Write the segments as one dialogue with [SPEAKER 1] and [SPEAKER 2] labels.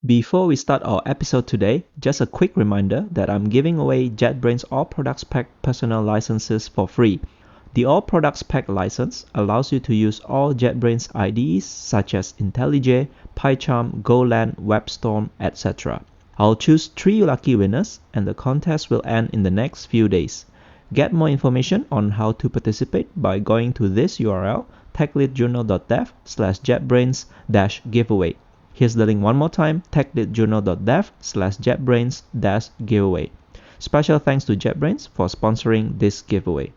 [SPEAKER 1] Before we start our episode today, just a quick reminder that I'm giving away JetBrains All Products Pack personal licenses for free. The All Products Pack license allows you to use all JetBrains IDEs such as IntelliJ, PyCharm, Golang, WebStorm, etc. I'll choose 3 lucky winners and the contest will end in the next few days. Get more information on how to participate by going to this URL techleadjournal.dev/jetbrains-giveaway. Here's the link one more time, techleadjournal.dev/jetbrains-giveaway. Special thanks to JetBrains for sponsoring this giveaway.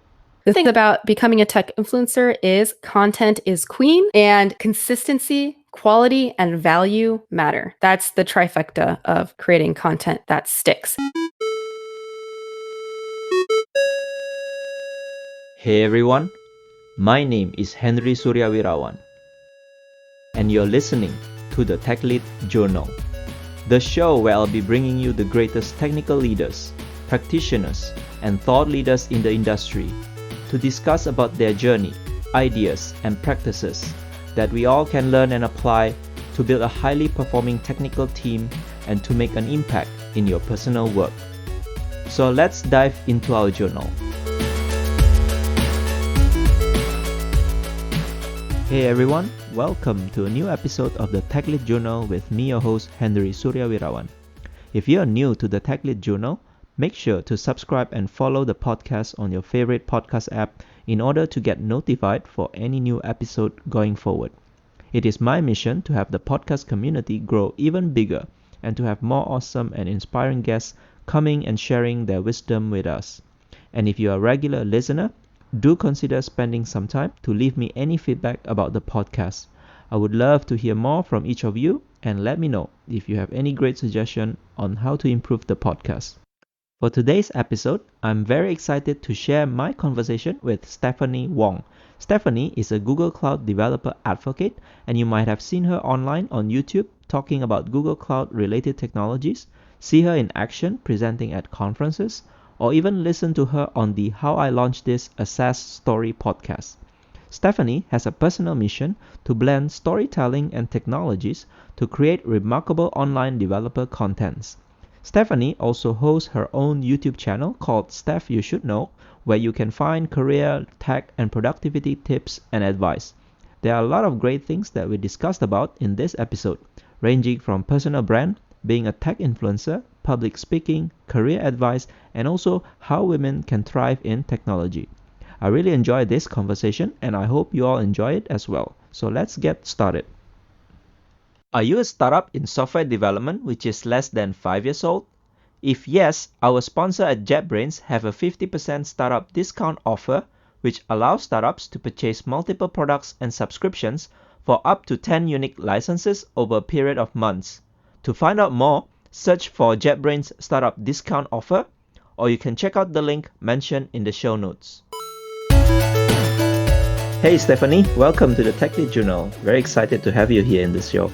[SPEAKER 2] The thing about becoming a tech influencer is content is queen and consistency, quality, and value matter. That's the trifecta of creating content that sticks.
[SPEAKER 1] Hey everyone, my name is Henry Suryawirawan and you're listening to the Tech Lead Journal, the show where I'll be bringing you the greatest technical leaders, practitioners, and thought leaders in the industry to discuss about their journey, ideas, and practices that we all can learn and apply to build a highly performing technical team and to make an impact in your personal work. So let's dive into our journal. Hey everyone, welcome to a new episode of the Tech Lead Journal with me, your host, Henry Suryawirawan. If you're new to the Tech Lead Journal, make sure to subscribe and follow the podcast on your favorite podcast app in order to get notified for any new episode going forward. It is my mission to have the podcast community grow even bigger and to have more awesome and inspiring guests coming and sharing their wisdom with us. And if you're a regular listener, do consider spending some time to leave me any feedback about the podcast. I would love to hear more from each of you and let me know if you have any great suggestion on how to improve the podcast. For today's episode, I'm very excited to share my conversation with Stephanie Wong. Stephanie is a Google Cloud developer advocate and you might have seen her online on YouTube talking about Google Cloud related technologies, see her in action presenting at conferences, or even listen to her on the How I Launched This a SaaS Story podcast. Stephanie has a personal mission to blend storytelling and technologies to create remarkable online developer contents. Stephanie also hosts her own YouTube channel called Steph You Should Know, where you can find career, tech, and productivity tips and advice. There are a lot of great things that we discussed about in this episode, ranging from personal brand, being a tech influencer, public speaking, career advice, and also how women can thrive in technology. I really enjoyed this conversation and I hope you all enjoy it as well. So let's get started. Are you a startup in software development which is less than 5 years old? If yes, our sponsor at JetBrains have a 50% startup discount offer which allows startups to purchase multiple products and subscriptions for up to 10 unique licenses over a period of months. To find out more, search for JetBrains Startup Discount Offer, or you can check out the link mentioned in the show notes. Hey Stephanie, welcome to the Tech Lead Journal. Very excited to have you here in this show.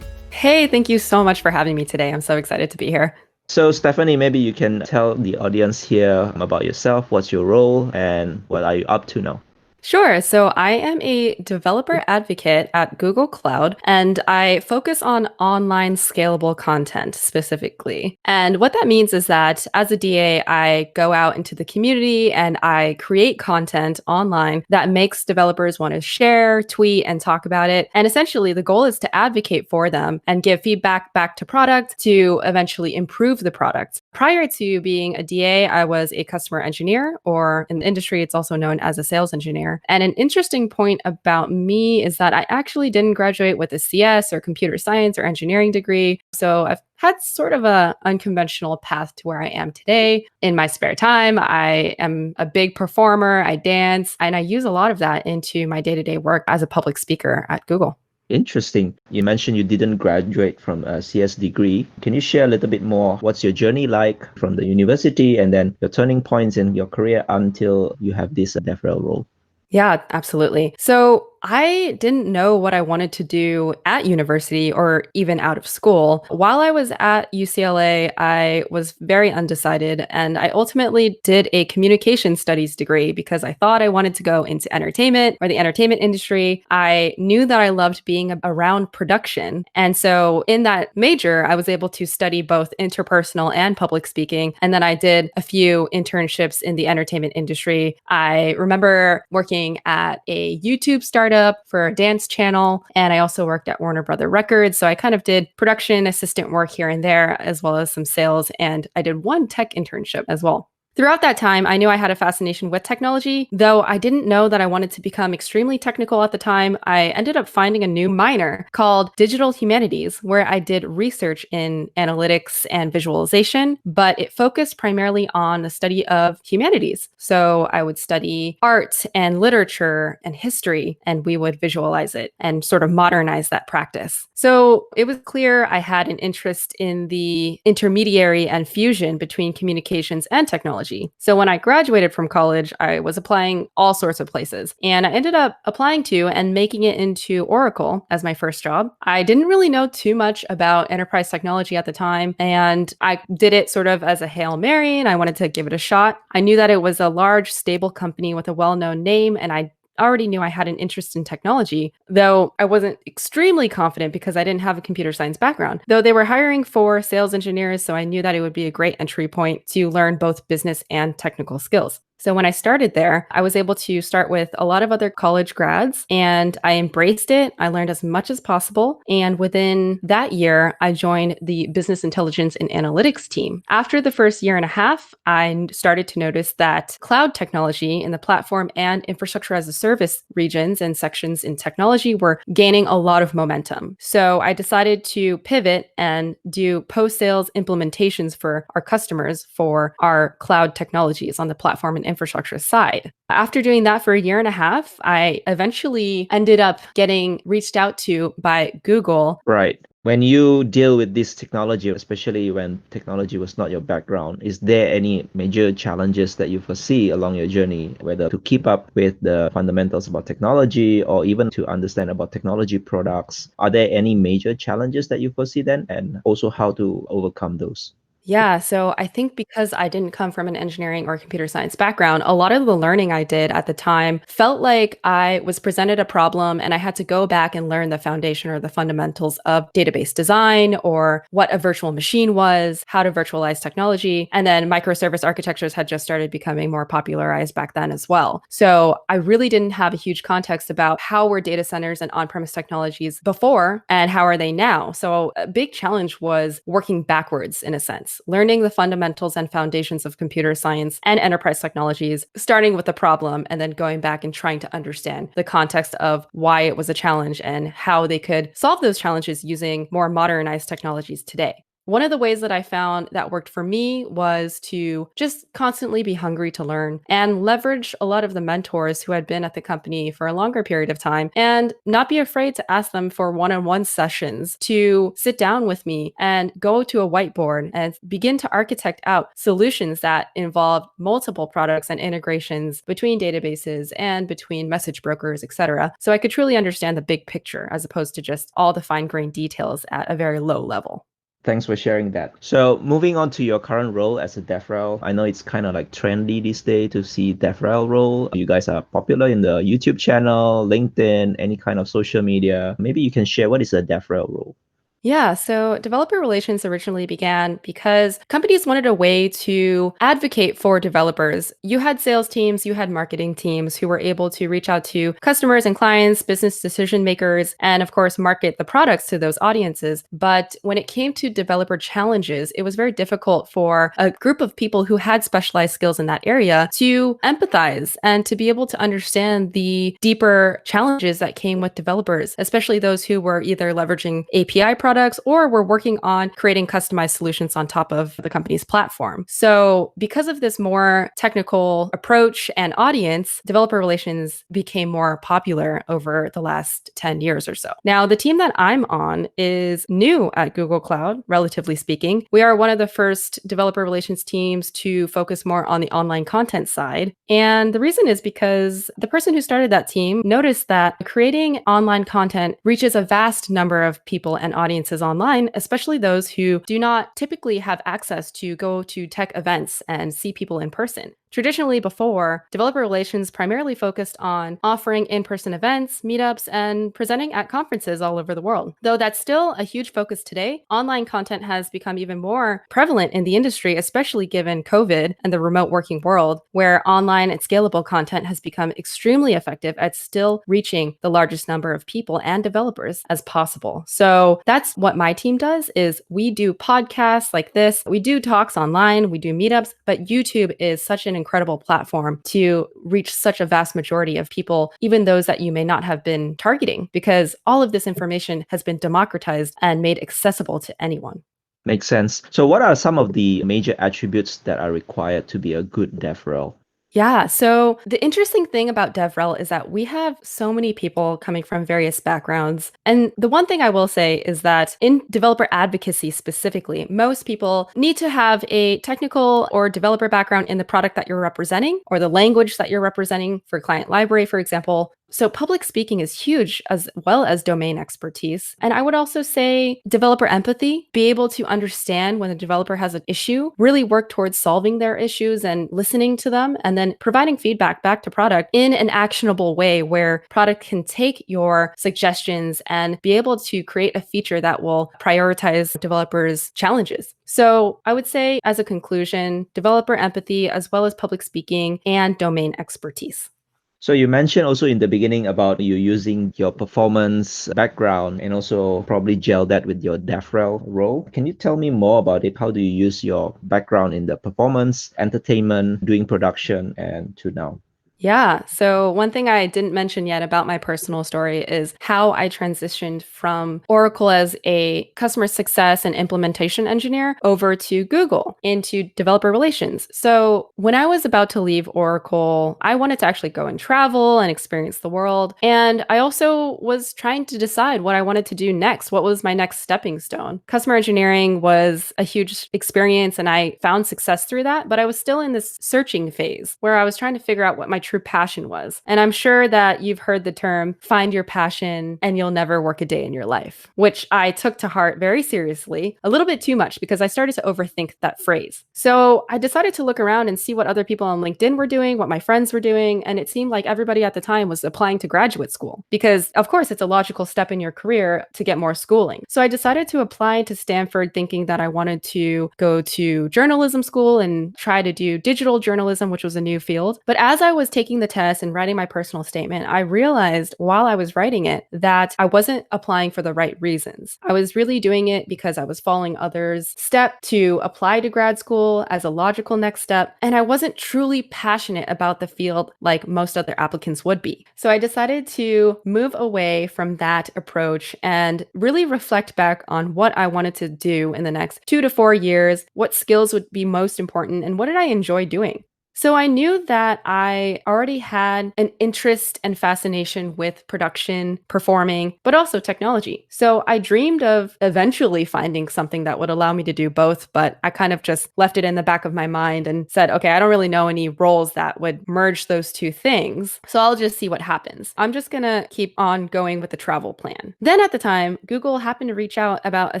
[SPEAKER 2] Hey, thank you so much for having me today. I'm so excited to be here.
[SPEAKER 1] So Stephanie, maybe you can tell the audience here about yourself, what's your role, and what are you up to now?
[SPEAKER 2] Sure. So I am a developer advocate at Google Cloud, and I focus on online scalable content specifically. And what that means is that as a DA, I go out into the community and I create content online that makes developers want to share, tweet, and talk about it. And essentially, the goal is to advocate for them and give feedback back to product to eventually improve the product. Prior to being a DA, I was a customer engineer, or in the industry, it's also known as a sales engineer. And an interesting point about me is that I actually didn't graduate with a CS or computer science or engineering degree. So I've had sort of an unconventional path to where I am today. In my spare time, I am a big performer, I dance, and I use a lot of that into my day-to-day work as a public speaker at Google.
[SPEAKER 1] Interesting. You mentioned you didn't graduate from a CS degree. Can you share a little bit more? What's your journey like from the university and then your turning points in your career until you have this DevRel role?
[SPEAKER 2] Yeah, absolutely. So I didn't know what I wanted to do at university or even out of school. While I was at UCLA, I was very undecided, and I ultimately did a communication studies degree because I thought I wanted to go into entertainment or the entertainment industry. I knew that I loved being around production. And so in that major, I was able to study both interpersonal and public speaking. And then I did a few internships in the entertainment industry. I remember working at a YouTube startup for a dance channel, and I also worked at Warner Brother Records. So I kind of did production assistant work here and there, as well as some sales, and I did one tech internship as well. Throughout that time, I knew I had a fascination with technology, though I didn't know that I wanted to become extremely technical at the time. I ended up finding a new minor called Digital Humanities, where I did research in analytics and visualization, but it focused primarily on the study of humanities. So I would study art and literature and history, and we would visualize it and sort of modernize that practice. So it was clear I had an interest in the intermediary and fusion between communications and technology. So when I graduated from college, I was applying all sorts of places, and I ended up applying to and making it into Oracle as my first job. I didn't really know too much about enterprise technology at the time, and I did it sort of as a Hail Mary, and I wanted to give it a shot. I knew that it was a large, stable company with a well-known name, and I already knew I had an interest in technology, though I wasn't extremely confident because I didn't have a computer science background. Though they were hiring for sales engineers, so I knew that it would be a great entry point to learn both business and technical skills. So when I started there, I was able to start with a lot of other college grads, and I embraced it. I learned as much as possible. And within that year, I joined the business intelligence and analytics team. After the first year and a half, I started to notice that cloud technology in the platform and infrastructure as a service regions and sections in technology were gaining a lot of momentum. So I decided to pivot and do post-sales implementations for our customers for our cloud technologies on the platform and infrastructure side. After doing that for a year and a half, I eventually ended up getting reached out to by Google.
[SPEAKER 1] Right. When you deal with this technology, especially when technology was not your background, is there any major challenges that you foresee along your journey, whether to keep up with the fundamentals about technology or even to understand about technology products? Are there any major challenges that you foresee then, and also how to overcome those?
[SPEAKER 2] Yeah, so I think because I didn't come from an engineering or computer science background, a lot of the learning I did at the time felt like I was presented a problem and I had to go back and learn the foundation or the fundamentals of database design or what a virtual machine was, how to virtualize technology. And then microservice architectures had just started becoming more popularized back then as well. So I really didn't have a huge context about how were data centers and on-premise technologies before and how are they now. So a big challenge was working backwards in a sense, learning the fundamentals and foundations of computer science and enterprise technologies, starting with the problem and then going back and trying to understand the context of why it was a challenge and how they could solve those challenges using more modernized technologies today. One of the ways that I found that worked for me was to just constantly be hungry to learn and leverage a lot of the mentors who had been at the company for a longer period of time and not be afraid to ask them for one-on-one sessions to sit down with me and go to a whiteboard and begin to architect out solutions that involve multiple products and integrations between databases and between message brokers, etc. So I could truly understand the big picture as opposed to just all the fine-grained details at a very low level.
[SPEAKER 1] Thanks for sharing that. So moving on to your current role as a DevRel, I know it's kind of like trendy these days to see DevRel role. You guys are popular in the YouTube channel, LinkedIn, any kind of social media. Maybe you can share what is a DevRel role.
[SPEAKER 2] Yeah, so developer relations originally began because companies wanted a way to advocate for developers. You had sales teams, you had marketing teams who were able to reach out to customers and clients, business decision makers, and of course, market the products to those audiences. But when it came to developer challenges, it was very difficult for a group of people who had specialized skills in that area to empathize and to be able to understand the deeper challenges that came with developers, especially those who were either leveraging API products products, or we're working on creating customized solutions on top of the company's platform. So because of this more technical approach and audience, developer relations became more popular over the last 10 years or so. Now, the team that I'm on is new at Google Cloud, relatively speaking. We are one of the first developer relations teams to focus more on the online content side. And the reason is because the person who started that team noticed that creating online content reaches a vast number of people and audiences online, especially those who do not typically have access to go to tech events and see people in person. Traditionally before, developer relations primarily focused on offering in-person events, meetups, and presenting at conferences all over the world. Though that's still a huge focus today, online content has become even more prevalent in the industry, especially given COVID and the remote working world, where online and scalable content has become extremely effective at still reaching the largest number of people and developers as possible. So that's what my team does is we do podcasts like this, we do talks online, we do meetups, but YouTube is such an incredible platform to reach such a vast majority of people, even those that you may not have been targeting, because all of this information has been democratized and made accessible to anyone.
[SPEAKER 1] Makes sense. So what are some of the major attributes that are required to be a good DevRel?
[SPEAKER 2] Yeah. So the interesting thing about DevRel is that we have so many people coming from various backgrounds. And the one thing I will say is that in developer advocacy specifically, most people need to have a technical or developer background in the product that you're representing or the language that you're representing for client library, for example. So public speaking is huge as well as domain expertise. And I would also say developer empathy, be able to understand when a developer has an issue, really work towards solving their issues and listening to them, and then providing feedback back to product in an actionable way where product can take your suggestions and be able to create a feature that will prioritize developers' challenges. So I would say as a conclusion, developer empathy as well as public speaking and domain expertise.
[SPEAKER 1] So you mentioned also in the beginning about you using your performance background and also probably gel that with your DevRel role. Can you tell me more about it? How do you use your background in the performance, entertainment, doing production, and to now?
[SPEAKER 2] Yeah. So one thing I didn't mention yet about my personal story is how I transitioned from Oracle as a customer success and implementation engineer over to Google into developer relations. So when I was about to leave Oracle, I wanted to actually go and travel and experience the world. And I also was trying to decide what I wanted to do next. What was my next stepping stone? Customer engineering was a huge experience and I found success through that, but I was still in this searching phase where I was trying to figure out what my true passion was. And I'm sure that you've heard the term, find your passion and you'll never work a day in your life, which I took to heart very seriously, a little bit too much because I started to overthink that phrase. So I decided to look around and see what other people on LinkedIn were doing, what my friends were doing. And it seemed like everybody at the time was applying to graduate school because, of course, it's a logical step in your career to get more schooling. So I decided to apply to Stanford thinking that I wanted to go to journalism school and try to do digital journalism, which was a new field. But as I was taking the test and writing my personal statement, I realized while I was writing it that I wasn't applying for the right reasons. I was really doing it because I was following others' step to apply to grad school as a logical next step. And I wasn't truly passionate about the field like most other applicants would be. So I decided to move away from that approach and really reflect back on what I wanted to do in the next 2 to 4 years, what skills would be most important, and what did I enjoy doing. So I knew that I already had an interest and fascination with production, performing, but also technology. So I dreamed of eventually finding something that would allow me to do both, but I kind of just left it in the back of my mind and said, okay, I don't really know any roles that would merge those two things. So I'll just see what happens. I'm just going to keep on going with the travel plan. Then at the time, Google happened to reach out about a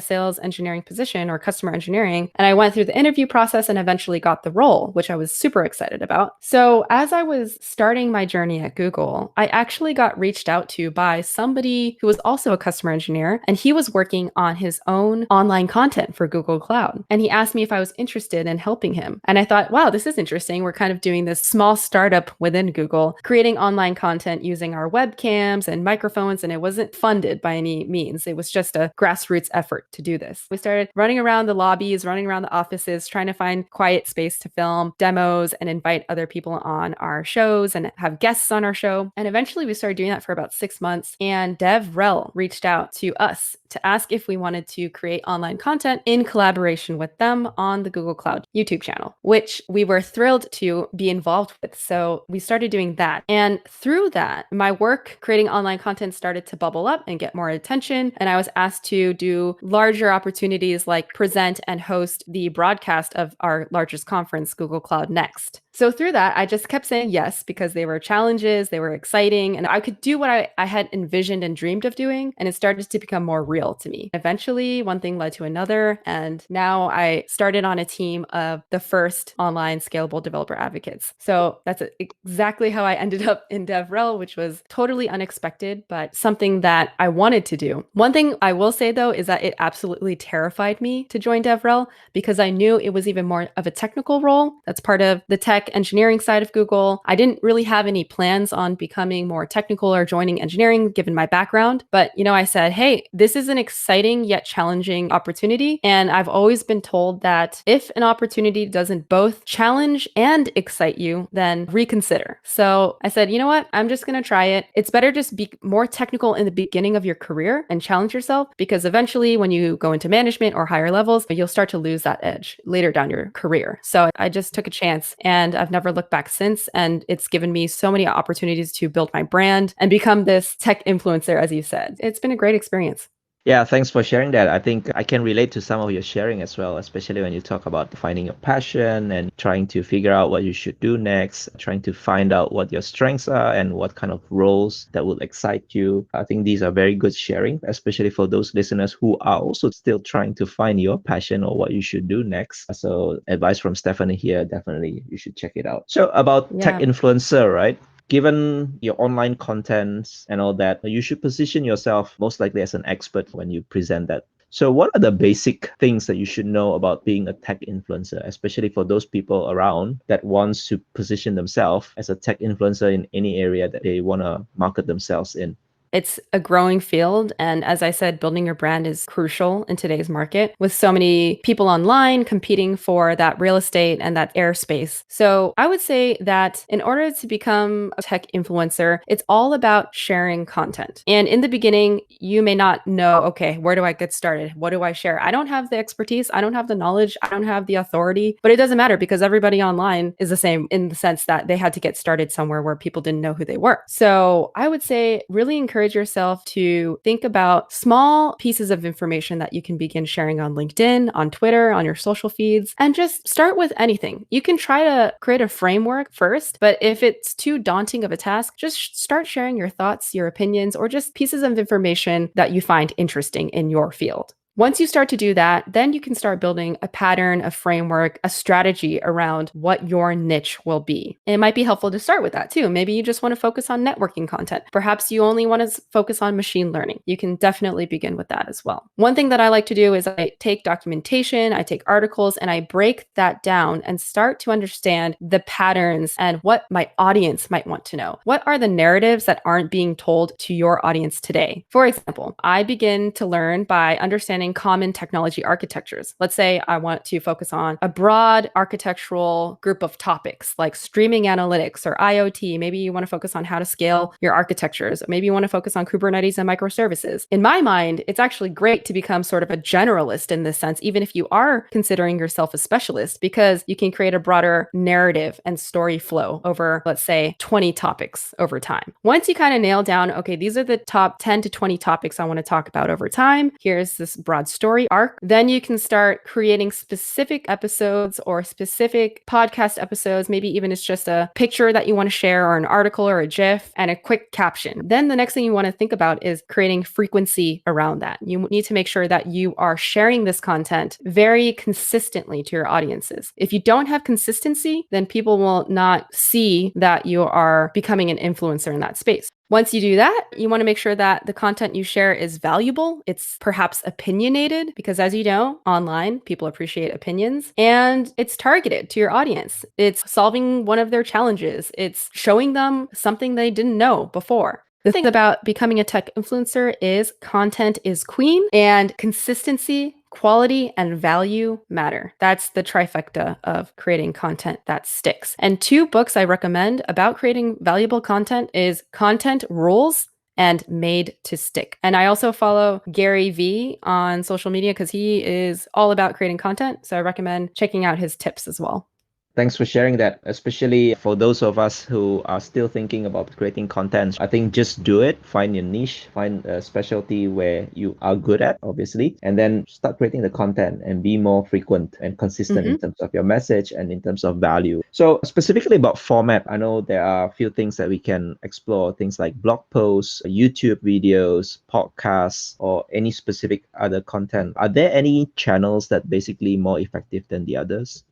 [SPEAKER 2] sales engineering position or customer engineering. And I went through the interview process and eventually got the role, which I was super excited about. So as I was starting my journey at Google, I actually got reached out to by somebody who was also a customer engineer, and he was working on his own online content for Google Cloud. And he asked me if I was interested in helping him. And I thought, wow, this is interesting. We're kind of doing this small startup within Google, creating online content using our webcams and microphones, and it wasn't funded by any means. It was just a grassroots effort to do this. We started running around the lobbies, running around the offices, trying to find quiet space to film demos and invite other people on our shows and have guests on our show. And eventually we started doing that for about 6 months. And DevRel reached out to us to ask if we wanted to create online content in collaboration with them on the Google Cloud YouTube channel, which we were thrilled to be involved with. So we started doing that. And through that, my work creating online content started to bubble up and get more attention. And I was asked to do larger opportunities like present and host the broadcast of our largest conference, Google Cloud Next. So through that, I just kept saying yes because they were challenges, they were exciting, and I could do what I had envisioned and dreamed of doing. And it started to become more real to me. Eventually, one thing led to another. And now I started on a team of the first online scalable developer advocates. So that's exactly how I ended up in DevRel, which was totally unexpected, but something that I wanted to do. One thing I will say, though, is that it absolutely terrified me to join DevRel because I knew it was even more of a technical role. That's part of the tech engineering side of Google. I didn't really have any plans on becoming more technical or joining engineering given my background. But, I said, hey, this is an exciting yet challenging opportunity. And I've always been told that if an opportunity doesn't both challenge and excite you, then reconsider. So I said, you know what? I'm just going to try it. It's better just be more technical in the beginning of your career and challenge yourself because eventually when you go into management or higher levels, you'll start to lose that edge later down your career. So I just took a chance and I've never looked back since. And it's given me so many opportunities to build my brand and become this tech influencer, as you said. It's been a great experience.
[SPEAKER 1] Yeah, thanks for sharing that. I think I can relate to some of your sharing as well, especially when you talk about finding your passion and trying to figure out what you should do next, trying to find out what your strengths are and what kind of roles that will excite you. I think these are very good sharing, especially for those listeners who are also still trying to find your passion or what you should do next. So advice from Stephanie here, definitely you should check it out. So about tech influencer, right? Given your online contents and all that, you should position yourself most likely as an expert when you present that. So what are the basic things that you should know about being a tech influencer, especially for those people around that wants to position themselves as a tech influencer in any area that they want to market themselves in?
[SPEAKER 2] It's a growing field. And as I said, building your brand is crucial in today's market with so many people online competing for that real estate and that airspace. So I would say that in order to become a tech influencer, it's all about sharing content. And in the beginning, you may not know, okay, where do I get started? What do I share? I don't have the expertise. I don't have the knowledge. I don't have the authority, but it doesn't matter because everybody online is the same in the sense that they had to get started somewhere where people didn't know who they were. So I would say really encourage yourself to think about small pieces of information that you can begin sharing on LinkedIn, on Twitter, on your social feeds, and just start with anything. You can try to create a framework first, but if it's too daunting of a task, just start sharing your thoughts, your opinions, or just pieces of information that you find interesting in your field. Once you start to do that, then you can start building a pattern, a framework, a strategy around what your niche will be. And it might be helpful to start with that too. Maybe you just want to focus on networking content. Perhaps you only want to focus on machine learning. You can definitely begin with that as well. One thing that I like to do is I take documentation, I take articles, and I break that down and start to understand the patterns and what my audience might want to know. What are the narratives that aren't being told to your audience today? For example, I begin to learn by understanding common technology architectures. Let's say I want to focus on a broad architectural group of topics like streaming analytics or IoT. Maybe you want to focus on how to scale your architectures. Maybe you want to focus on Kubernetes and microservices. In my mind, it's actually great to become sort of a generalist in this sense, even if you are considering yourself a specialist, because you can create a broader narrative and story flow over, let's say, 20 topics over time. Once you kind of nail down, okay, these are the top 10 to 20 topics I want to talk about over time. Here's this broad story arc. Then you can start creating specific episodes or specific podcast episodes. Maybe even it's just a picture that you want to share or an article or a GIF and a quick caption. Then the next thing you want to think about is creating frequency around that. You need to make sure that you are sharing this content very consistently to your audiences. If you don't have consistency, then people will not see that you are becoming an influencer in that space. Once you do that, you want to make sure that the content you share is valuable. It's perhaps opinionated because, as you know, online, people appreciate opinions, and it's targeted to your audience. It's solving one of their challenges. It's showing them something they didn't know before. The thing about becoming a tech influencer is content is queen, and consistency, quality and value matter. That's the trifecta of creating content that sticks. And two books I recommend about creating valuable content is Content Rules and Made to Stick. And I also follow Gary Vee on social media because he is all about creating content. So I recommend checking out his tips as well.
[SPEAKER 1] Thanks for sharing that, especially for those of us who are still thinking about creating content. I think just do it, find your niche, find a specialty where you are good at, obviously, and then start creating the content and be more frequent and consistent in terms of your message and in terms of value. So specifically about format, I know there are a few things that we can explore, things like blog posts, YouTube videos, podcasts, or any specific other content. Are there any channels that basically more effective than the others?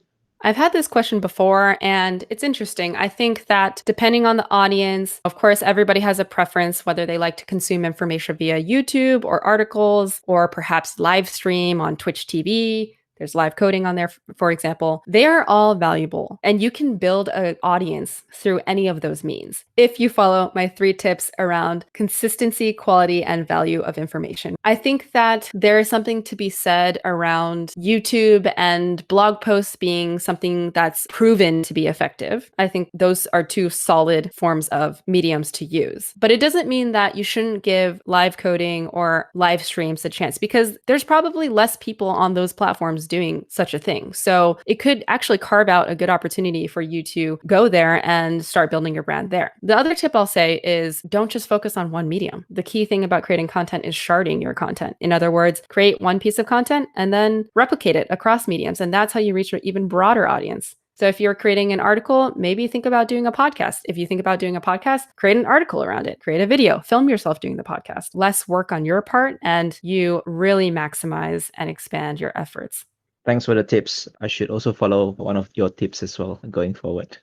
[SPEAKER 2] I've had this question before, and it's interesting. I think that depending on the audience, of course, everybody has a preference whether they like to consume information via YouTube or articles, or perhaps live stream on Twitch TV. There's live coding on there, for example. They are all valuable, and you can build an audience through any of those means if you follow my 3 tips around consistency, quality, and value of information. I think that there is something to be said around YouTube and blog posts being something that's proven to be effective. I think those are 2 solid forms of mediums to use. But it doesn't mean that you shouldn't give live coding or live streams a chance, because there's probably less people on those platforms doing such a thing. So it could actually carve out a good opportunity for you to go there and start building your brand there. The other tip I'll say is don't just focus on one medium. The key thing about creating content is sharding your content. In other words, create one piece of content and then replicate it across mediums. And that's how you reach an even broader audience. So if you're creating an article, maybe think about doing a podcast. If you think about doing a podcast, create an article around it, create a video, film yourself doing the podcast. Less work on your part, and you really maximize and expand your efforts.
[SPEAKER 1] Thanks for the tips. I should also follow one of your tips as well going forward.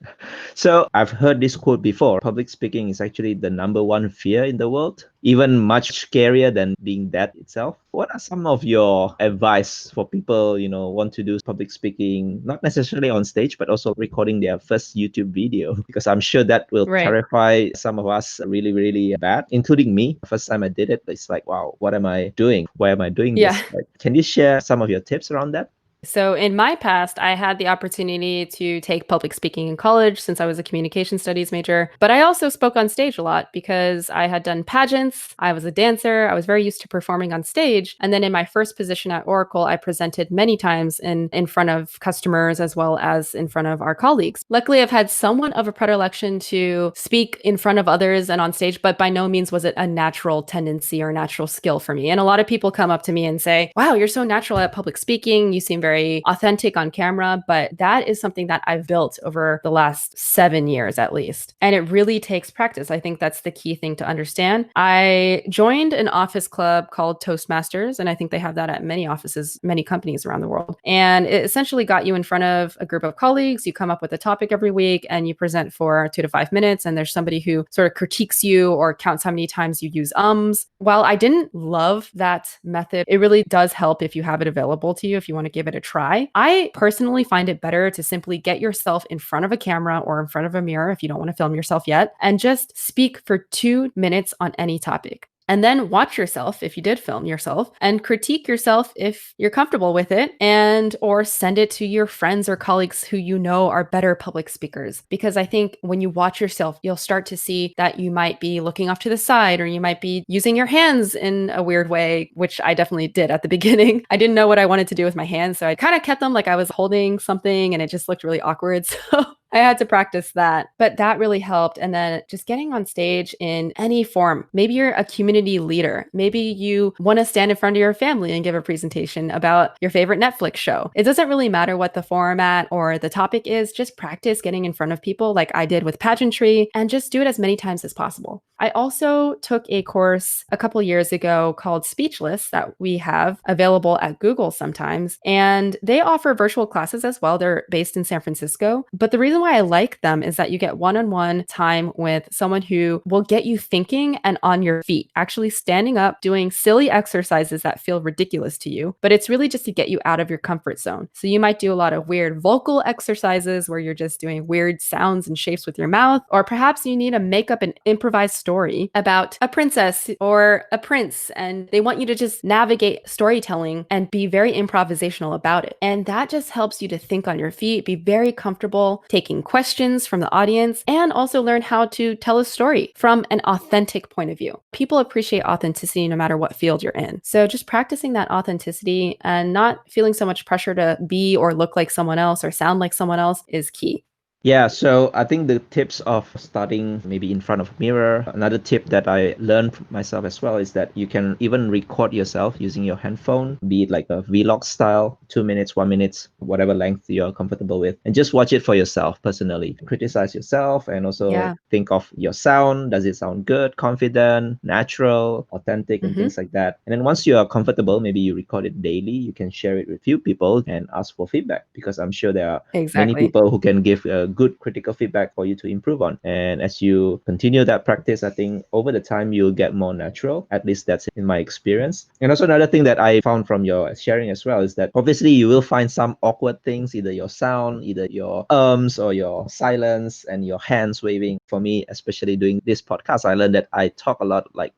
[SPEAKER 1] So I've heard this quote before. Public speaking is actually the number 1 fear in the world, even much scarier than being dead itself. What are some of your advice for people, want to do public speaking, not necessarily on stage, but also recording their first YouTube video? Because I'm sure that will terrify some of us really, really bad, including me. First time I did it, it's like, wow, what am I doing? Why am I doing this? Can you share some of your tips around that?
[SPEAKER 2] So in my past, I had the opportunity to take public speaking in college since I was a communication studies major. But I also spoke on stage a lot because I had done pageants. I was a dancer. I was very used to performing on stage. And then in my first position at Oracle, I presented many times in front of customers as well as in front of our colleagues. Luckily, I've had somewhat of a predilection to speak in front of others and on stage, but by no means was it a natural tendency or natural skill for me. And a lot of people come up to me and say, wow, you're so natural at public speaking. You seem very authentic on camera, but that is something that I've built over the last 7 years at least. And it really takes practice. I think that's the key thing to understand. I joined an office club called Toastmasters, and I think they have that at many offices, many companies around the world. And it essentially got you in front of a group of colleagues. You come up with a topic every week and you present for 2 to 5 minutes. And there's somebody who sort of critiques you or counts how many times you use ums. While I didn't love that method, it really does help if you have it available to you, if you want to give it a try. I personally find it better to simply get yourself in front of a camera or in front of a mirror if you don't want to film yourself yet, and just speak for 2 minutes on any topic. And then watch yourself if you did film yourself and critique yourself if you're comfortable with it, and or send it to your friends or colleagues who you know are better public speakers. Because I think when you watch yourself, you'll start to see that you might be looking off to the side, or you might be using your hands in a weird way, which I definitely did at the beginning. I didn't know what I wanted to do with my hands, so I kind of kept them like I was holding something and it just looked really awkward. So I had to practice that, but that really helped. And then just getting on stage in any form. Maybe you're a community leader. Maybe you want to stand in front of your family and give a presentation about your favorite Netflix show. It doesn't really matter what the format or the topic is. Just practice getting in front of people like I did with pageantry, and just do it as many times as possible. I also took a course a couple years ago called Speechless that we have available at Google sometimes. And they offer virtual classes as well. They're based in San Francisco. But the reason why I like them is that you get one-on-one time with someone who will get you thinking and on your feet, actually standing up, doing silly exercises that feel ridiculous to you, but it's really just to get you out of your comfort zone. So you might do a lot of weird vocal exercises where you're just doing weird sounds and shapes with your mouth, or perhaps you need to make up an improvised story about a princess or a prince, and they want you to just navigate storytelling and be very improvisational about it. And that just helps you to think on your feet, be very comfortable taking questions from the audience, and also learn how to tell a story from an authentic point of view. People appreciate authenticity no matter what field you're in. So just practicing that authenticity and not feeling so much pressure to be or look like someone else or sound like someone else is key.
[SPEAKER 1] Yeah, so I think the tips of starting maybe in front of a mirror, another tip that I learned myself as well is that you can even record yourself using your handphone, be it like a vlog style, 2 minutes, 1 minute, whatever length you're comfortable with, and just watch it for yourself personally. Criticize yourself and also
[SPEAKER 2] Yeah.
[SPEAKER 1] think of your sound. Does it sound good, confident, natural, authentic, and
[SPEAKER 2] Mm-hmm.
[SPEAKER 1] things like that? And then once you are comfortable, maybe you record it daily, you can share it with few people and ask for feedback, because I'm sure there are many
[SPEAKER 2] Exactly.
[SPEAKER 1] people who can give good critical feedback for you to improve on. And as you continue that practice, I think over the time you'll get more natural. At least that's in my experience. And also another thing that I found from your sharing as well is that obviously you will find some awkward things, either your sound, either your or your silence and your hands waving. For me, especially doing this podcast, I learned that I talk a lot, like,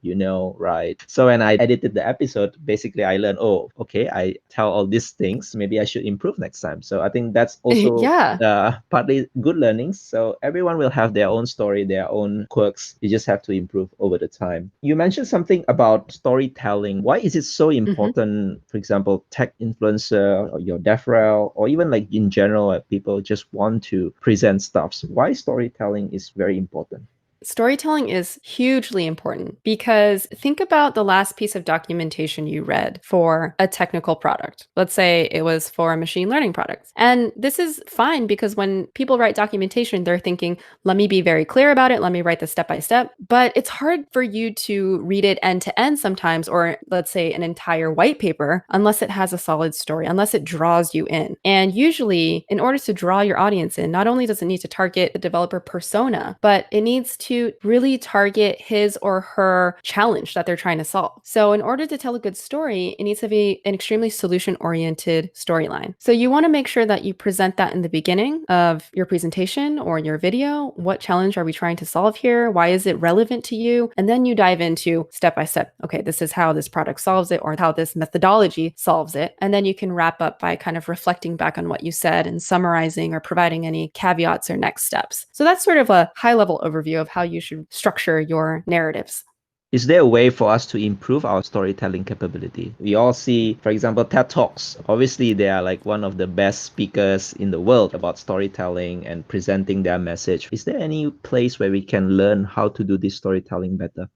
[SPEAKER 1] right? So when I edited the episode, basically I learned, oh, okay, I tell all these things. Maybe I should improve next time. So I think that's also
[SPEAKER 2] Yeah.
[SPEAKER 1] partly good learnings. So everyone will have their own story, their own quirks. You just have to improve over the time. You mentioned something about storytelling. Why is it so
[SPEAKER 2] Mm-hmm.
[SPEAKER 1] important, for example, tech influencer or your DevRel, or even like in general, people just want to present stuff? So why storytelling is very important?
[SPEAKER 2] Storytelling is hugely important because think about the last piece of documentation you read for a technical product. Let's say it was for a machine learning product. And this is fine because when people write documentation, they're thinking, let me be very clear about it. Let me write this step by step. But it's hard for you to read it end to end sometimes, or let's say an entire white paper, unless it has a solid story, unless it draws you in. And usually, in order to draw your audience in, not only does it need to target the developer persona, but it needs to really target his or her challenge that they're trying to solve. So in order to tell a good story, it needs to be an extremely solution-oriented storyline. So you want to make sure that you present that in the beginning of your presentation or your video. What challenge are we trying to solve here? Why is it relevant to you? And then you dive into step by step. Okay, this is how this product solves it, or how this methodology solves it. And then you can wrap up by kind of reflecting back on what you said and summarizing or providing any caveats or next steps. So that's sort of a high-level overview of how you should structure your narratives.
[SPEAKER 1] Is there a way for us to improve our storytelling capability? We all see, for example, TED Talks. Obviously, they are like one of the best speakers in the world about storytelling and presenting their message. Is there any place where we can learn how to do this storytelling better?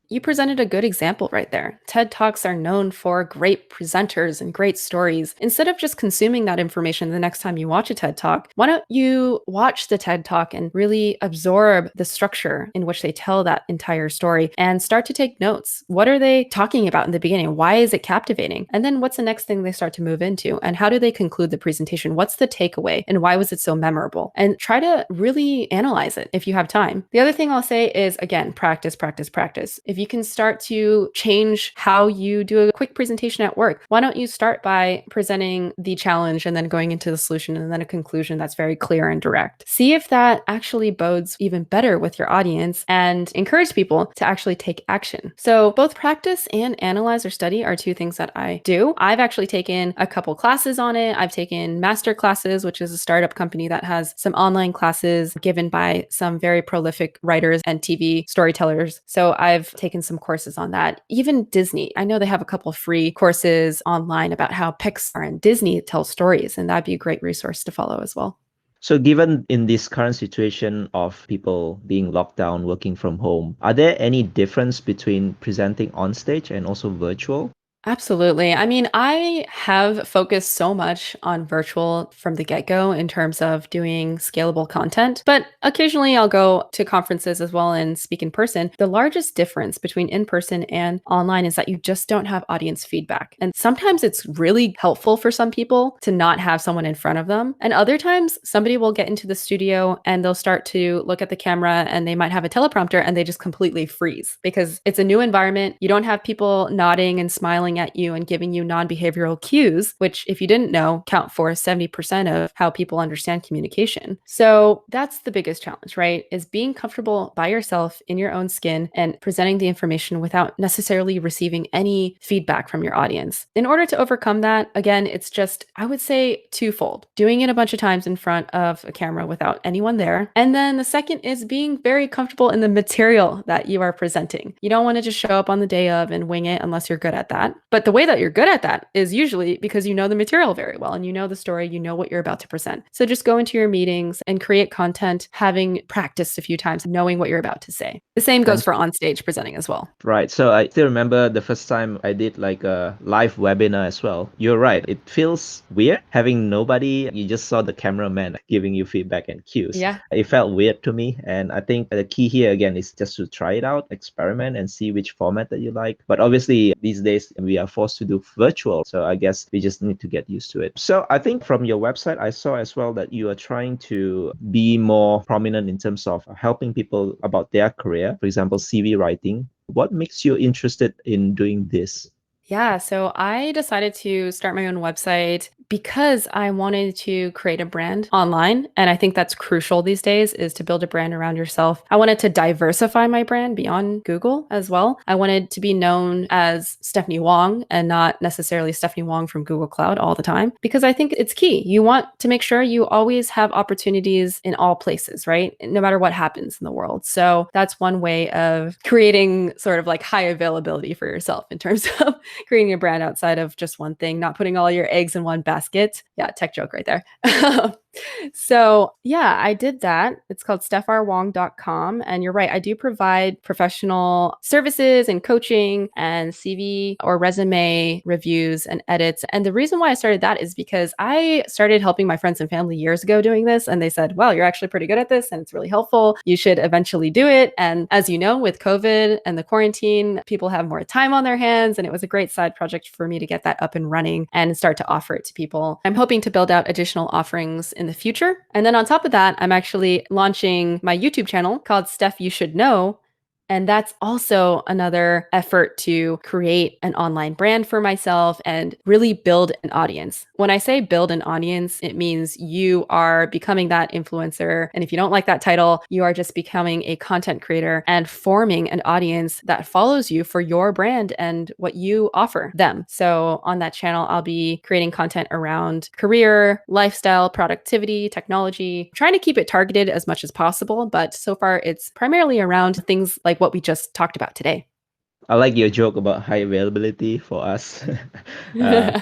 [SPEAKER 2] You presented a good example right there. TED Talks are known for great presenters and great stories. Instead of just consuming that information the next time you watch a TED Talk, why don't you watch the TED Talk and really absorb the structure in which they tell that entire story and start to take notes? What are they talking about in the beginning? Why is it captivating? And then what's the next thing they start to move into? And how do they conclude the presentation? What's the takeaway? And why was it so memorable? And try to really analyze it if you have time. The other thing I'll say is, again, practice, practice, practice. If you can start to change how you do a quick presentation at work, why don't you start by presenting the challenge and then going into the solution and then a conclusion that's very clear and direct? See if that actually bodes even better with your audience and encourage people to actually take action. So both practice and analyze or study are two things that I do. I've actually taken a couple classes on it. I've taken master classes, which is a startup company that has some online classes given by some very prolific writers and TV storytellers. So I've taken some courses on that. Even Disney, I know they have a couple free courses online about how Pixar and Disney tell stories, and that'd be a great resource to follow as well.
[SPEAKER 1] So, given in this current situation of people being locked down, working from home, are there any difference between presenting on stage and also virtual?
[SPEAKER 2] Absolutely. I mean, I have focused so much on virtual from the get-go in terms of doing scalable content, but occasionally I'll go to conferences as well and speak in person. The largest difference between in-person and online is that you just don't have audience feedback. And sometimes it's really helpful for some people to not have someone in front of them. And other times somebody will get into the studio and they'll start to look at the camera and they might have a teleprompter and they just completely freeze because it's a new environment. You don't have people nodding and smiling at you and giving you non-behavioral cues, which if you didn't know, count for 70% of how people understand communication. So that's the biggest challenge, right? Is being comfortable by yourself in your own skin and presenting the information without necessarily receiving any feedback from your audience. In order to overcome that, again, it's just, I would say twofold. Doing it a bunch of times in front of a camera without anyone there. And then the second is being very comfortable in the material that you are presenting. You don't want to just show up on the day of and wing it unless you're good at that. But the way that you're good at that is usually because you know the material very well and you know the story, you know what you're about to present. So just go into your meetings and create content, having practiced a few times, knowing what you're about to say. The same goes for on-stage presenting as well.
[SPEAKER 1] Right. So I still remember the first time I did like a live webinar as well. You're right. It feels weird having nobody. You just saw the cameraman giving you feedback and cues.
[SPEAKER 2] Yeah.
[SPEAKER 1] It felt weird to me. And I think the key here again is just to try it out, experiment and see which format that you like. But obviously these days we are forced to do virtual. So I guess we just need to get used to it. So I think from your website, I saw as well that you are trying to be more prominent in terms of helping people about their career. For example, CV writing. What makes you interested in doing this?
[SPEAKER 2] Yeah, so I decided to start my own website because I wanted to create a brand online. And I think that's crucial these days is to build a brand around yourself. I wanted to diversify my brand beyond Google as well. I wanted to be known as Stephanie Wong and not necessarily Stephanie Wong from Google Cloud all the time, because I think it's key. You want to make sure you always have opportunities in all places, right? No matter what happens in the world. So that's one way of creating sort of like high availability for yourself in terms of creating a brand outside of just one thing, not putting all your eggs in one basket. Yeah, tech joke right there. So yeah, I did that. It's called stephRwong.com. And you're right, I do provide professional services and coaching and CV or resume reviews and edits. And the reason why I started that is because I started helping my friends and family years ago doing this. And they said, well, you're actually pretty good at this and it's really helpful. You should eventually do it. And as you know, with COVID and the quarantine, people have more time on their hands. And it was a great side project for me to get that up and running and start to offer it to people. I'm hoping to build out additional offerings in the future. And then on top of that, I'm actually launching my YouTube channel called Steph You Should Know. And that's also another effort to create an online brand for myself and really build an audience. When I say build an audience, it means you are becoming that influencer. And if you don't like that title, you are just becoming a content creator and forming an audience that follows you for your brand and what you offer them. So on that channel, I'll be creating content around career, lifestyle, productivity, technology, trying to keep it targeted as much as possible. But so far, it's primarily around things like what we just talked about today.
[SPEAKER 1] I like your joke about high availability for us. uh,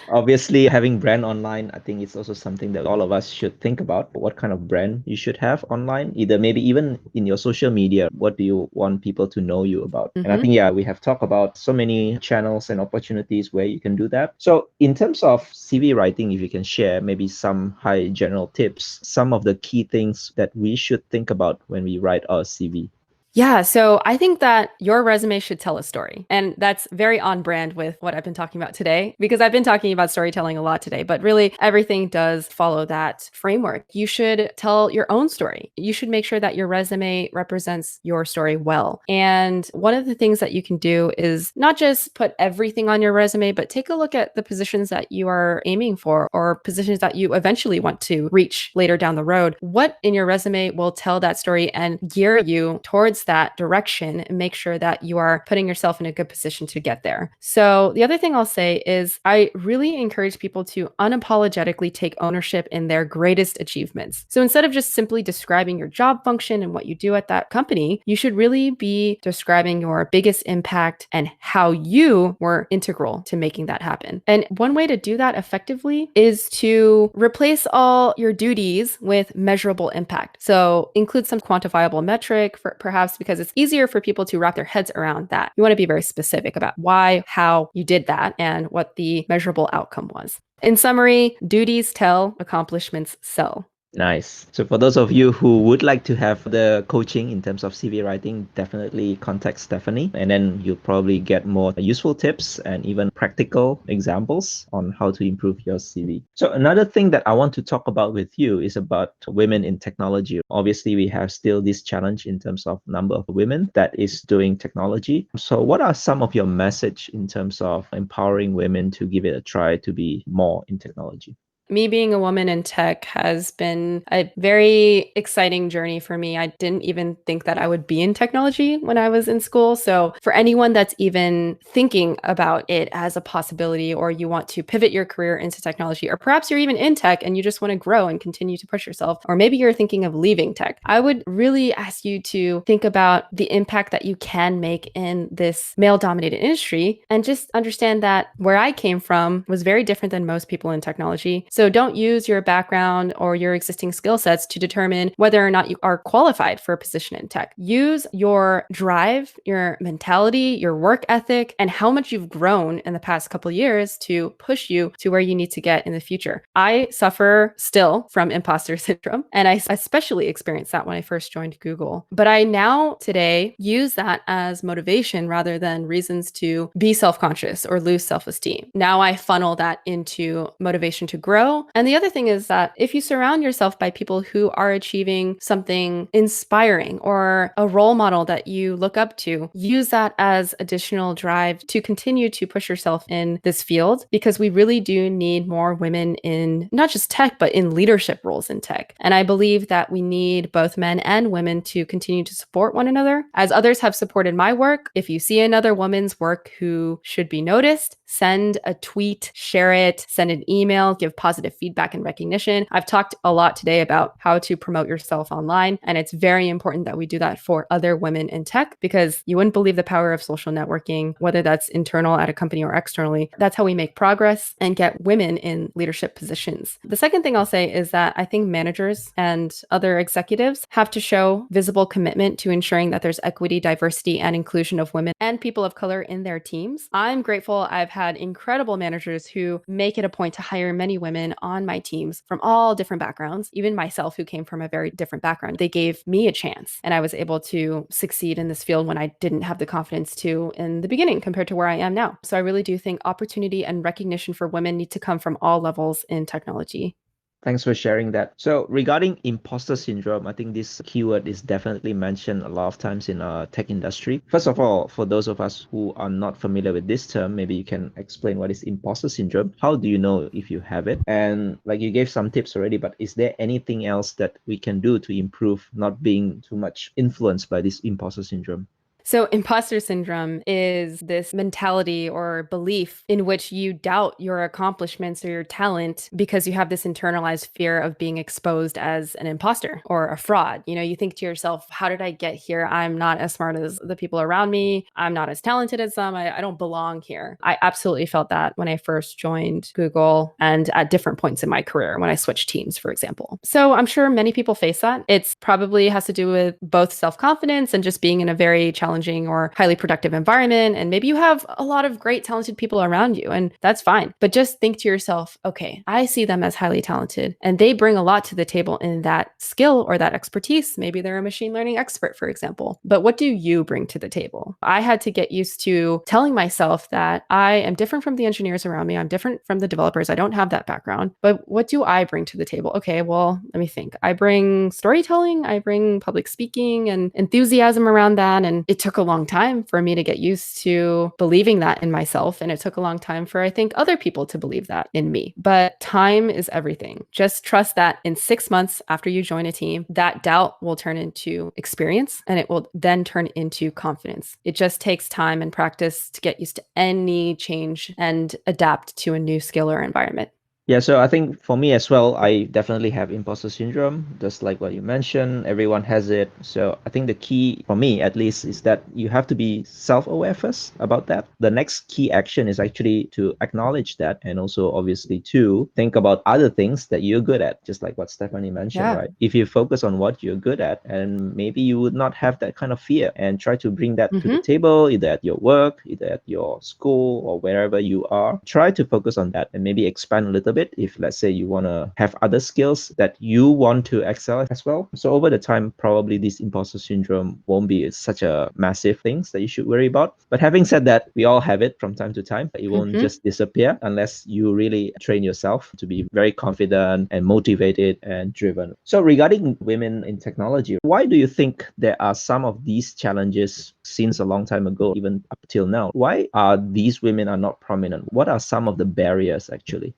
[SPEAKER 1] Obviously, having brand online, I think it's also something that all of us should think about. What kind of brand you should have online, either maybe even in your social media. What do you want people to know you about? And I think, yeah, we have talked about so many channels and opportunities where you can do that. So in terms of CV writing, if you can share maybe some high general tips, some of the key things that we should think about when we write our CV.
[SPEAKER 2] Yeah, so I think that your resume should tell a story. And that's very on brand with what I've been talking about today, because I've been talking about storytelling a lot today, but really everything does follow that framework. You should tell your own story. You should make sure that your resume represents your story well. And one of the things that you can do is not just put everything on your resume, but take a look at the positions that you are aiming for or positions that you eventually want to reach later down the road. What in your resume will tell that story and gear you towards that direction and make sure that you are putting yourself in a good position to get there. So the other thing I'll say is I really encourage people to unapologetically take ownership in their greatest achievements. So instead of just simply describing your job function and what you do at that company, you should really be describing your biggest impact and how you were integral to making that happen. And one way to do that effectively is to replace all your duties with measurable impact. So include some quantifiable metric for perhaps graphs because it's easier for people to wrap their heads around that. You want to be very specific about why, how you did that, and what the measurable outcome was. In summary, duties tell, accomplishments sell.
[SPEAKER 1] Nice. So for those of you who would like to have the coaching in terms of CV writing, definitely contact Stephanie, and then you'll probably get more useful tips and even practical examples on how to improve your CV. So another thing that I want to talk about with you is about women in technology. Obviously, we have still this challenge in terms of number of women that is doing technology. So what are some of your message in terms of empowering women to give it a try to be more in technology?
[SPEAKER 2] Me being a woman in tech has been a very exciting journey for me. I didn't even think that I would be in technology when I was in school. So, for anyone that's even thinking about it as a possibility, or you want to pivot your career into technology, or perhaps you're even in tech and you just want to grow and continue to push yourself, or maybe you're thinking of leaving tech, I would really ask you to think about the impact that you can make in this male dominated industry and just understand that where I came from was very different than most people in technology. So don't use your background or your existing skill sets to determine whether or not you are qualified for a position in tech. Use your drive, your mentality, your work ethic, and how much you've grown in the past couple of years to push you to where you need to get in the future. I suffer still from imposter syndrome, and I especially experienced that when I first joined Google. But I now today use that as motivation rather than reasons to be self-conscious or lose self-esteem. Now I funnel that into motivation to grow. And the other thing is that if you surround yourself by people who are achieving something inspiring or a role model that you look up to, use that as additional drive to continue to push yourself in this field, because we really do need more women in not just tech, but in leadership roles in tech. And I believe that we need both men and women to continue to support one another. As others have supported my work, if you see another woman's work who should be noticed, send a tweet, share it, send an email, give positive feedback and recognition. I've talked a lot today about how to promote yourself online, and it's very important that we do that for other women in tech, because you wouldn't believe the power of social networking, whether that's internal at a company or externally. That's how we make progress and get women in leadership positions. The second thing I'll say is that I think managers and other executives have to show visible commitment to ensuring that there's equity, diversity, and inclusion of women and people of color in their teams. I'm grateful I've had incredible managers who make it a point to hire many women on my teams from all different backgrounds, even myself, who came from a very different background. They gave me a chance, and I was able to succeed in this field when I didn't have the confidence to in the beginning compared to where I am now. So I really do think opportunity and recognition for women need to come from all levels in technology.
[SPEAKER 1] Thanks for sharing that. So regarding imposter syndrome, I think this keyword is definitely mentioned a lot of times in our tech industry. First of all, for those of us who are not familiar with this term, maybe you can explain what is imposter syndrome. How do you know if you have it? And like you gave some tips already, but is there anything else that we can do to improve not being too much influenced by this imposter syndrome?
[SPEAKER 2] So, imposter syndrome is this mentality or belief in which you doubt your accomplishments or your talent because you have this internalized fear of being exposed as an imposter or a fraud. You know, you think to yourself, how did I get here? I'm not as smart as the people around me. I'm not as talented as them. I don't belong here. I absolutely felt that when I first joined Google and at different points in my career when I switched teams, for example. So, I'm sure many people face that. It's probably has to do with both self-confidence and just being in a very challenging or highly productive environment. And maybe you have a lot of great, talented people around you, and that's fine. But just think to yourself, okay, I see them as highly talented and they bring a lot to the table in that skill or that expertise. Maybe they're a machine learning expert, for example. But what do you bring to the table? I had to get used to telling myself that I am different from the engineers around me. I'm different from the developers. I don't have that background. But what do I bring to the table? Okay, well, let me think. I bring storytelling, I bring public speaking and enthusiasm around that. And it took a long time for me to get used to believing that in myself. And it took a long time for, I think, other people to believe that in me. But time is everything. Just trust that in 6 months after you join a team, that doubt will turn into experience and it will then turn into confidence. It just takes time and practice to get used to any change and adapt to a new skill or environment.
[SPEAKER 1] Yeah, so I think for me as well, I definitely have imposter syndrome, just like what you mentioned. Everyone has it. So I think the key for me, at least, is that you have to be self-aware first about that. The next key action is actually to acknowledge that, and also obviously to think about other things that you're good at, just like what Stephanie mentioned,
[SPEAKER 2] Yeah.
[SPEAKER 1] right? If you focus on what you're good at, and maybe you would not have that kind of fear, and try to bring that to the
[SPEAKER 2] Hmm.
[SPEAKER 1] table, either at your work, either at your school, or wherever you are. Try to focus on that and maybe expand a little bit if, let's say, you want to have other skills that you want to excel as well. So over the time, probably this imposter syndrome won't be such a massive thing that you should worry about. But having said that, we all have it from time to time. It won't
[SPEAKER 2] Hmm.
[SPEAKER 1] just disappear unless you really train yourself to be very confident and motivated and driven. So regarding women in technology, why do you think there are some of these challenges since a long time ago, even up till now? Why are these women are not prominent? What are some of the barriers actually?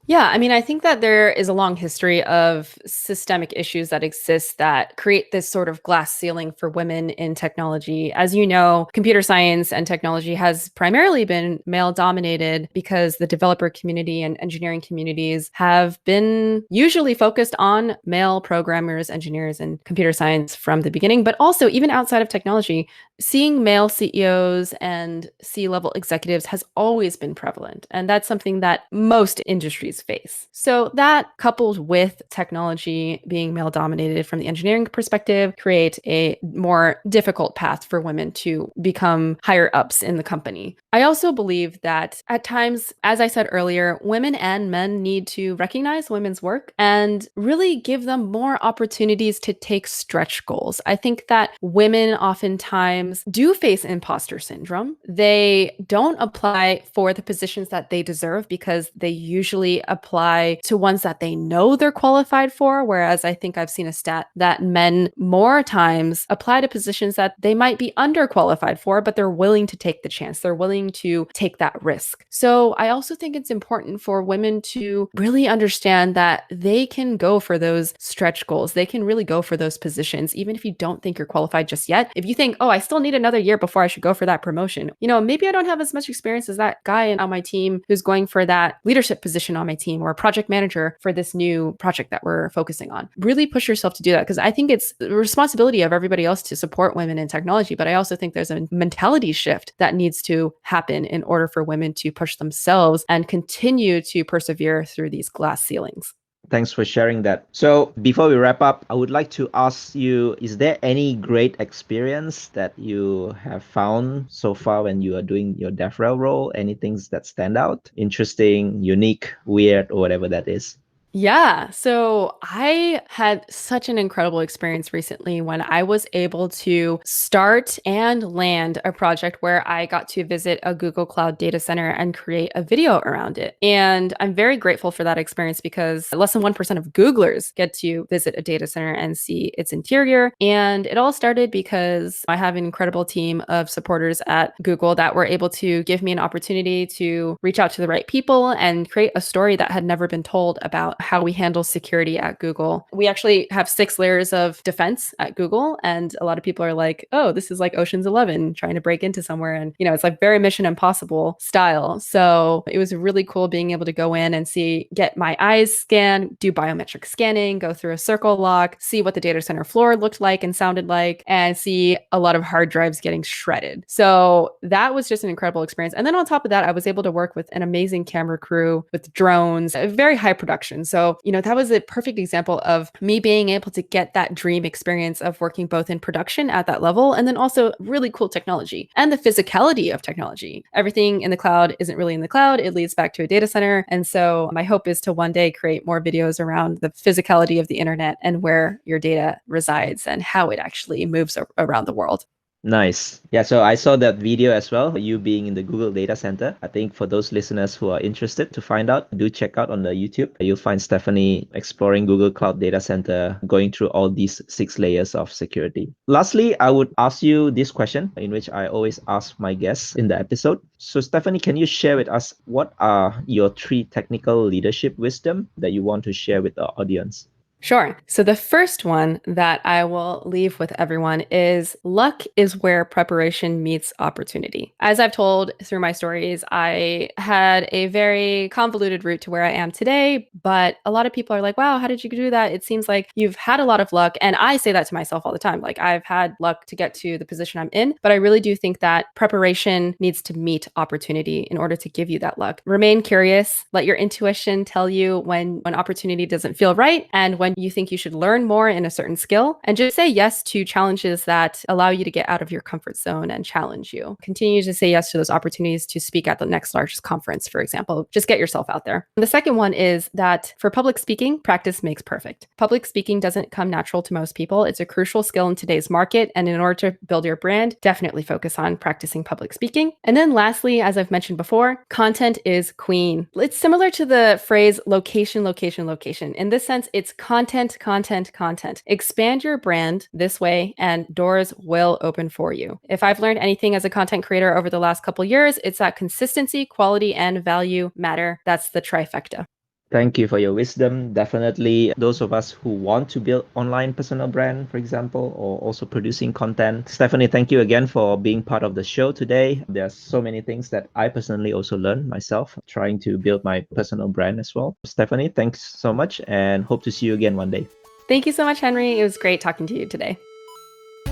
[SPEAKER 2] Yeah, I mean, I think that there is a long history of systemic issues that exist that create this sort of glass ceiling for women in technology. As you know, computer science and technology has primarily been male dominated because the developer community and engineering communities have been usually focused on male programmers, engineers, and computer science from the beginning. But also, even outside of technology, seeing male CEOs and C-level executives has always been prevalent. And that's something that most industries face. So that coupled with technology being male dominated from the engineering perspective create a more difficult path for women to become higher ups in the company. I also believe that at times, as I said earlier, women and men need to recognize women's work and really give them more opportunities to take stretch goals. I think that women oftentimes do face imposter syndrome. They don't apply for the positions that they deserve because they usually apply to ones that they know they're qualified for. Whereas I think I've seen a stat that men more times apply to positions that they might be underqualified for, but they're willing to take the chance. They're willing to take that risk. So I also think it's important for women to really understand that they can go for those stretch goals. They can really go for those positions, even if you don't think you're qualified just yet. If you think, oh, I still need another year before I should go for that promotion, maybe I don't have as much experience as that guy on my team who's going for that leadership position on my team or a project manager for this new project that we're focusing on. Really push yourself to do that because I think it's the responsibility of everybody else to support women in technology. But I also think there's a mentality shift that needs to happen in order for women to push themselves and continue to persevere through these glass ceilings.
[SPEAKER 1] Thanks for sharing that. So, before we wrap up, I would like to ask you, is there any great experience that you have found so far when you are doing your DevRel role? Any things that stand out, interesting, unique, weird, or whatever that is?
[SPEAKER 2] Yeah. So I had such an incredible experience recently when I was able to start and land a project where I got to visit a Google Cloud data center and create a video around it. And I'm very grateful for that experience because less than 1% of Googlers get to visit a data center and see its interior. And it all started because I have an incredible team of supporters at Google that were able to give me an opportunity to reach out to the right people and create a story that had never been told about how we handle security at Google. We actually have 6 layers of defense at Google. And a lot of people are like, oh, this is like Ocean's 11 trying to break into somewhere. And, it's like very Mission Impossible style. So it was really cool being able to go in and get my eyes scanned, do biometric scanning, go through a circle lock, see what the data center floor looked like and sounded like, and see a lot of hard drives getting shredded. So that was just an incredible experience. And then on top of that, I was able to work with an amazing camera crew with drones, very high production. So, that was a perfect example of me being able to get that dream experience of working both in production at that level and then also really cool technology and the physicality of technology. Everything in the cloud isn't really in the cloud, it leads back to a data center. And so, my hope is to one day create more videos around the physicality of the internet and where your data resides and how it actually moves around the world.
[SPEAKER 1] Nice. Yeah, so I saw that video as well, you being in the Google data center. I think for those listeners who are interested to find out, do check out on the YouTube. You'll find Stephanie exploring Google Cloud Data Center, going through all these 6 layers of security. Lastly, I would ask you this question, in which I always ask my guests in the episode. So, Stephanie, can you share with us what are your 3 technical leadership wisdom that you want to share with the audience?
[SPEAKER 2] Sure. So the first one that I will leave with everyone is luck is where preparation meets opportunity. As I've told through my stories, I had a very convoluted route to where I am today, but a lot of people are like, wow, how did you do that? It seems like you've had a lot of luck. And I say that to myself all the time. Like I've had luck to get to the position I'm in, but I really do think that preparation needs to meet opportunity in order to give you that luck. Remain curious, let your intuition tell you when opportunity doesn't feel right and when you think you should learn more in a certain skill, and just say yes to challenges that allow you to get out of your comfort zone and challenge you. Continue to say yes to those opportunities to speak at the next largest conference, for example. Just get yourself out there. And the second one is that for public speaking, practice makes perfect. Public speaking doesn't come natural to most people. It's a crucial skill in today's market. And in order to build your brand, definitely focus on practicing public speaking. And then lastly, as I've mentioned before, content is queen. It's similar to the phrase location, location, location. In this sense, it's content, content, content. Expand your brand this way and doors will open for you. If I've learned anything as a content creator over the last couple years, it's that consistency, quality, and value matter. That's the trifecta.
[SPEAKER 1] Thank you for your wisdom. Definitely, those of us who want to build online personal brand, for example, or also producing content. Stephanie, thank you again for being part of the show today. There are so many things that I personally also learned myself, trying to build my personal brand as well. Stephanie, thanks so much and hope to see you again one day.
[SPEAKER 2] Thank you so much, Henry. It was great talking to you today.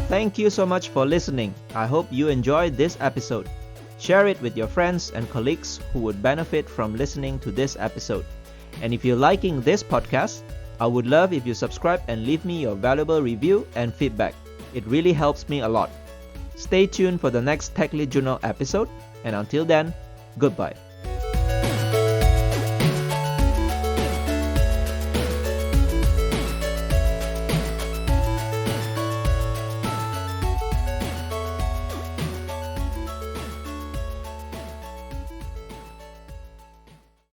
[SPEAKER 1] Thank you so much for listening. I hope you enjoyed this episode. Share it with your friends and colleagues who would benefit from listening to this episode. And if you're liking this podcast, I would love if you subscribe and leave me your valuable review and feedback. It really helps me a lot. Stay tuned for the next Tech Lead Journal episode, and until then, goodbye.